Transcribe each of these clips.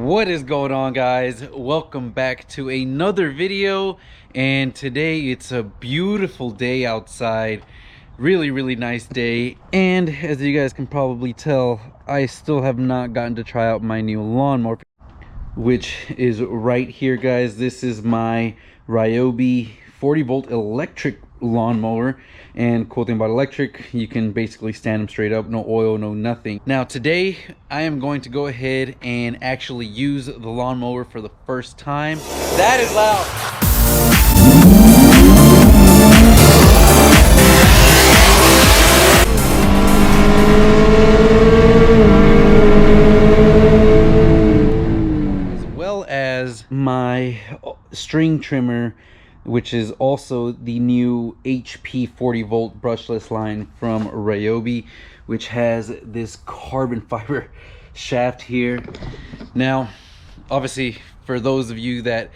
What is going on, guys? Welcome back to another video, and today it's a beautiful day outside. Really nice day, and as you guys can probably tell, I still have not gotten to try out my new lawnmower, which is right here, guys. This is my Ryobi 40V electric lawnmower, and cool thing about electric, you can basically stand them straight up, no oil, no nothing. Now today I am going to go ahead and actually use the lawnmower for the first time. That is loud. As well as my string trimmer, which is also the new HP 40V brushless line from Ryobi, which has this carbon fiber shaft here. Now, obviously, for those of you that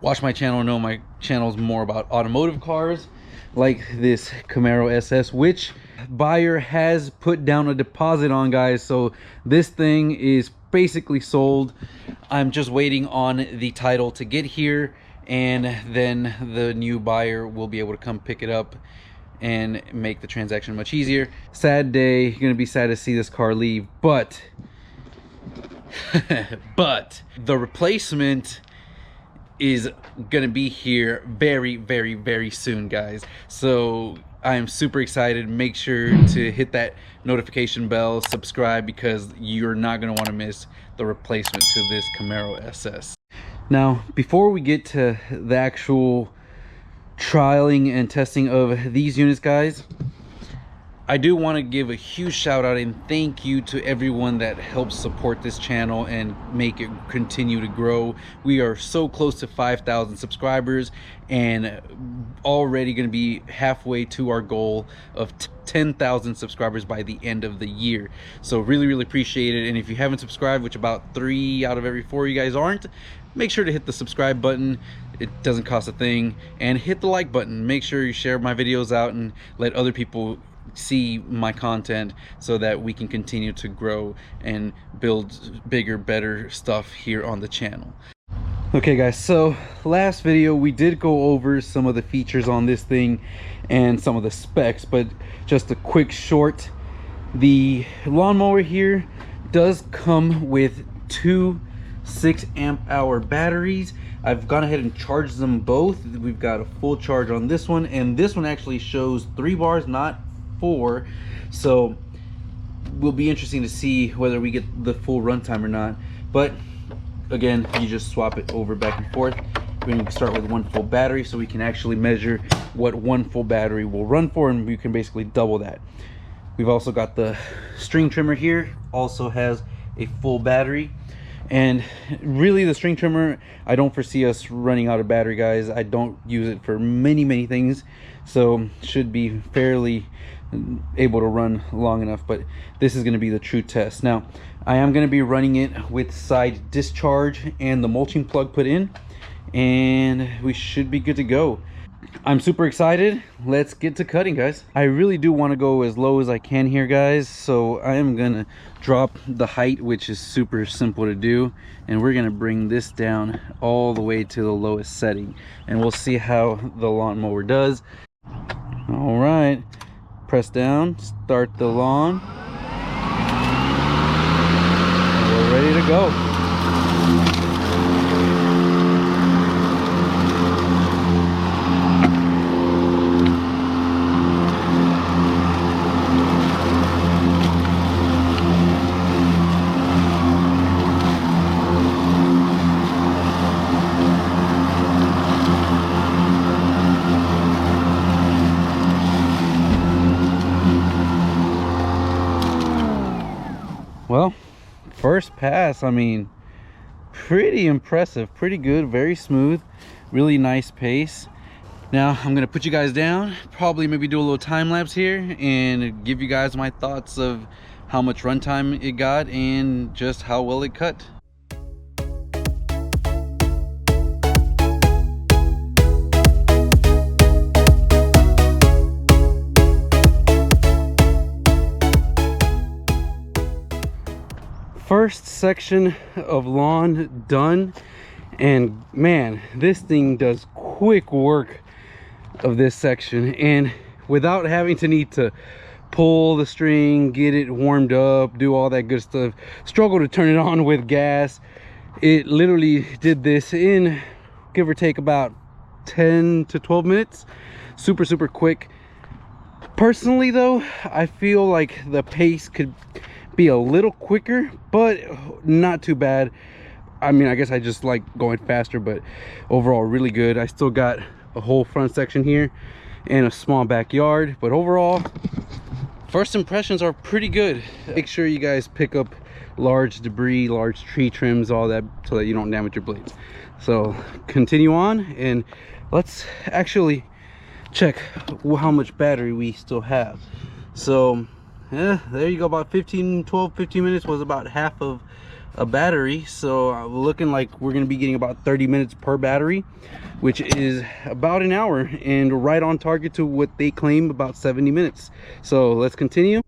watch my channel know my channel is more about automotive cars, like this Camaro SS, which buyer has put down a deposit on, guys. So this thing is basically sold. I'm just waiting on the title to get here, and then the new buyer will be able to come pick it up and make the transaction much easier. Sad day, you're gonna be sad to see this car leave, but the replacement is gonna be here very soon, guys. So I am super excited. Make sure to hit that notification bell, subscribe, because you're not gonna want to miss the replacement to this Camaro SS. Now, before we get to the actual trialing and testing of these units, guys, I do want to give a huge shout out and thank you to everyone that helps support this channel and make it continue to grow. We are so close to 5,000 subscribers and already going to be halfway to our goal of 10,000 subscribers by the end of the year. So really appreciate it. And if you haven't subscribed, which about 3 out of every 4 you guys aren't, make sure to hit the subscribe button. It doesn't cost a thing. And hit the like button. Make sure you share my videos out and let other people see my content so that we can continue to grow and build bigger, better stuff here on the channel. Okay, guys, so last video we did go over some of the features on this thing and some of the specs, but just a quick short. The lawnmower here does come with 2 6-amp-hour batteries. I've gone ahead and charged them both. We've got a full charge on this one, and this one actually shows 3 bars, not 4. So will be interesting to see whether we get the full runtime or not. But again, you just swap it over back and forth. We're going to start with 1 full battery so we can actually measure what 1 full battery will run for, and we can basically double that. We've also got the string trimmer here, also has a full battery. And really, the string trimmer, I don't foresee us running out of battery, guys. I don't use it for many things, so should be fairly able to run long enough. But this is going to be the true test. Now, I am going to be running it with side discharge and the mulching plug put in, and we should be good to go. I'm super excited. Let's get to cutting, guys. I really do want to go as low as I can here, guys, so I am gonna drop the height, which is super simple to do, and we're gonna bring this down all the way to the lowest setting, and we'll see how the lawnmower does. All right, press down, start the lawn, and we're ready to go. Well, first pass, I mean, pretty impressive, pretty good, very smooth, really nice pace. Now I'm gonna put you guys down, probably maybe do a little time lapse here and give you guys my thoughts of how much runtime it got and just how well it cut. first section of lawn done, and man, this thing does quick work of this section, and without having to need to pull the string, get it warmed up, do all that good stuff, struggle to turn it on with gas. It literally did this in, give or take, about 10 to 12 minutes. Super quick. Personally though, I feel like the pace could be a little quicker, but not too bad. I mean, I guess I just like going faster, but overall really good. I still got a whole front section here and a small backyard, but overall first impressions are pretty good. Make sure you guys pick up large debris, large tree trims, all that, so that you don't damage your blades. So continue on, and let's actually check how much battery we still have. So there you go, about 15 minutes was about half of a battery. So looking like we're going to be getting about 30 minutes per battery, which is about an hour, and right on target to what they claim, about 70 minutes. So let's continue.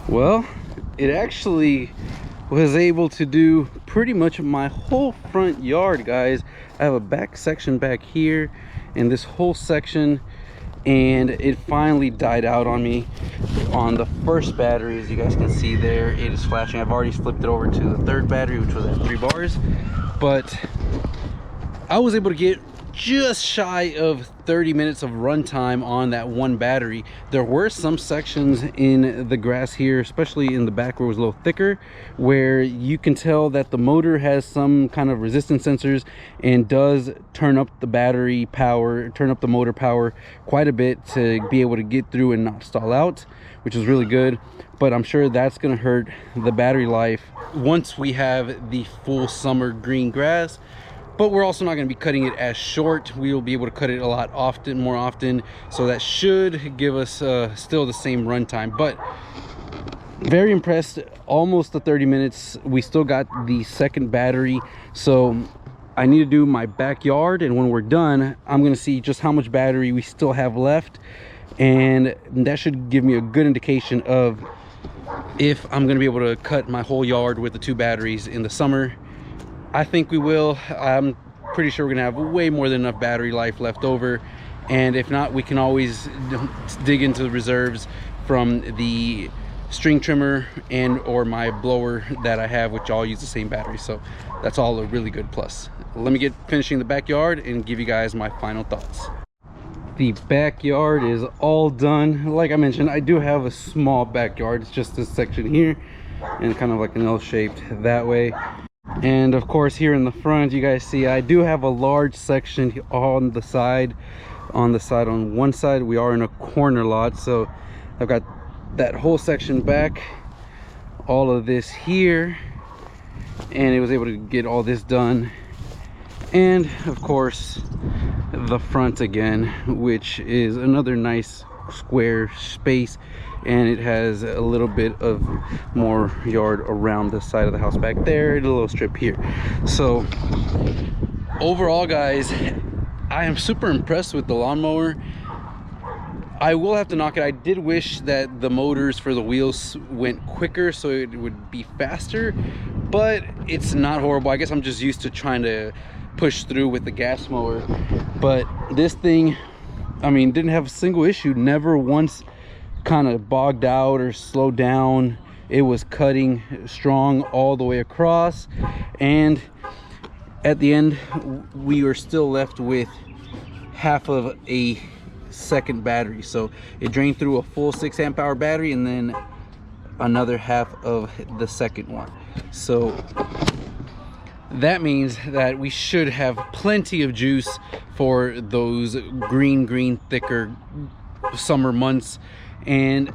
Well, it actually was able to do pretty much my whole front yard, guys. I have a back section back here and this whole section, and it finally died out on me on the first battery. As you guys can see there, it is flashing. I've already flipped it over to the third battery, which was at 3 bars, but I was able to get just shy of 30 minutes of runtime on that one battery. There were some sections in the grass here, especially in the back where it was a little thicker, where you can tell that the motor has some kind of resistance sensors and does turn up the battery power, turn up the motor power quite a bit to be able to get through and not stall out, which is really good. But I'm sure that's going to hurt the battery life once we have the full summer green grass. But we're also not going to be cutting it as short. We will be able to cut it a lot more often, so that should give us still the same runtime. But very impressed. Almost the 30 minutes. We still got the second battery, so I need to do my backyard, and when we're done, I'm going to see just how much battery we still have left, and that should give me a good indication of if I'm going to be able to cut my whole yard with the 2 batteries in the summer. I think we will. I'm pretty sure we're gonna have way more than enough battery life left over, and if not, we can always dig into the reserves from the string trimmer and or my blower that I have, which all use the same battery. So that's all a really good plus. Let me get finishing the backyard and give you guys my final thoughts. The backyard is all done. Like I mentioned, I do have a small backyard. It's just this section here and kind of like an L-shaped that way. And of course, here in the front, you guys see I do have a large section on the side. On one side, we are in a corner lot, so I've got that whole section back, all of this here, and it was able to get all this done. And of course, the front again, which is another nice square space, and it has a little bit of more yard around the side of the house back there, and a little strip here. So overall, guys, I am super impressed with the lawnmower. I will have to knock it. I did wish that the motors for the wheels went quicker so it would be faster, but it's not horrible. I guess I'm just used to trying to push through with the gas mower. But this thing, I mean, didn't have a single issue, never once kind of bogged out or slowed down. It was cutting strong all the way across, and at the end we were still left with half of a second battery. So it drained through a full 6 amp hour battery and then another half of the second one. So that means that we should have plenty of juice for those green thicker summer months. And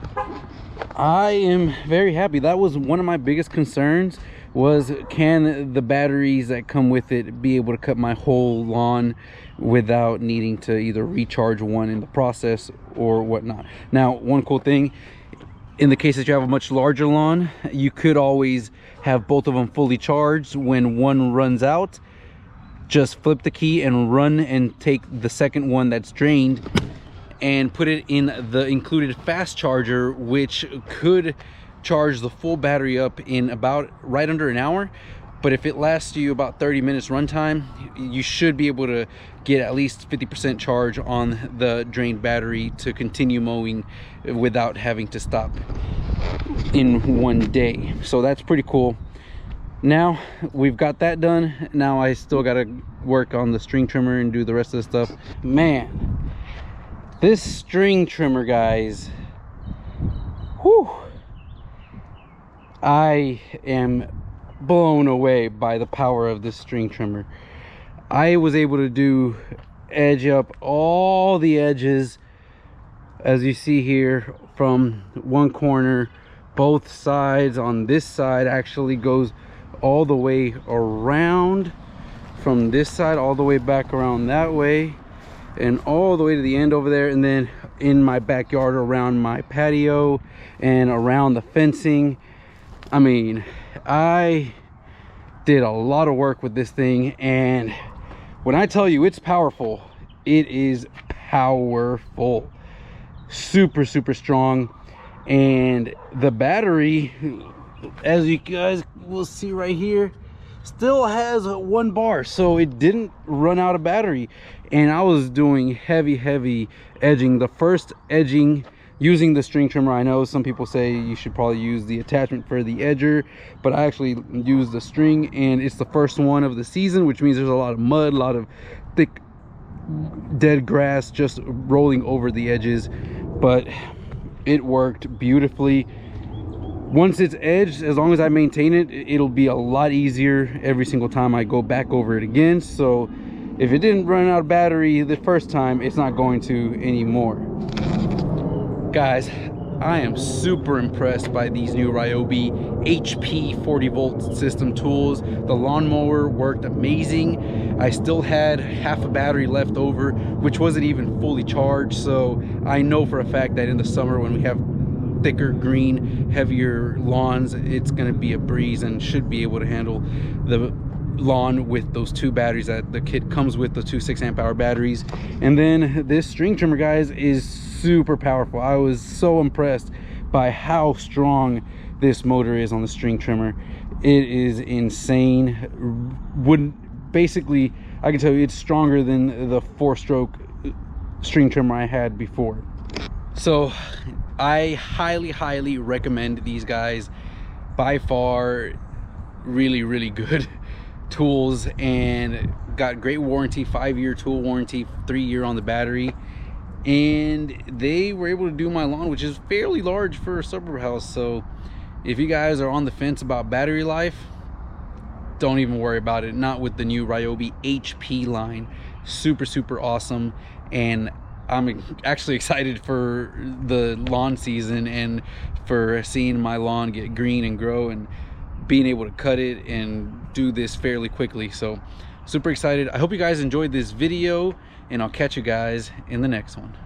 I am very happy. That was one of my biggest concerns, was can the batteries that come with it be able to cut my whole lawn without needing to either recharge one in the process or whatnot. Now, one cool thing, in the case that you have a much larger lawn, you could always have both of them fully charged. When one runs out, just flip the key and run and take the second one that's drained and put it in the included fast charger, which could charge the full battery up in about right under an hour. But if it lasts you about 30 minutes runtime, you should be able to get at least 50% charge on the drained battery to continue mowing without having to stop in one day. So that's pretty cool. Now we've got that done. Now I still got to work on the string trimmer and do the rest of the stuff. Man, this string trimmer, guys, whew, I am blown away by the power of this string trimmer. I was able to do edge up all the edges, as you see here, from one corner, both sides. On this side actually goes all the way around, from this side all the way back around that way, and all the way to the end over there, and then in my backyard around my patio and around the fencing. I mean, I did a lot of work with this thing, and when I tell you it's powerful, it is powerful. Super strong. And the battery, as you guys will see right here, still has 1 bar, so it didn't run out of battery. And I was doing heavy edging. The first edging using the string trimmer, I know some people say you should probably use the attachment for the edger, but I actually used the string, and it's the first one of the season, which means there's a lot of mud, a lot of thick dead grass just rolling over the edges. But it worked beautifully. Once it's edged, as long as I maintain it, it'll be a lot easier every single time I go back over it again. So if it didn't run out of battery the first time, it's not going to anymore. Guys, I am super impressed by these new Ryobi HP 40 volt system tools. The lawnmower worked amazing. I still had half a battery left over, which wasn't even fully charged. So I know for a fact that in the summer, when we have thicker green, heavier lawns, it's going to be a breeze and should be able to handle the lawn with those 2 batteries that the kit comes with, the 2 6-amp-hour batteries. And then this string trimmer, guys, is super powerful. I was so impressed by how strong this motor is on the string trimmer. It is insane. Basically, I can tell you it's stronger than the 4-stroke string trimmer I had before. So I highly recommend these guys. By far, really good tools, and got great warranty, 5-year tool warranty, 3-year on the battery. And they were able to do my lawn, which is fairly large for a suburb house. So if you guys are on the fence about battery life, don't even worry about it. Not with the new Ryobi HP line. Super awesome. And I'm actually excited for the lawn season and for seeing my lawn get green and grow and being able to cut it and do this fairly quickly. So super excited. I hope you guys enjoyed this video, and I'll catch you guys in the next one.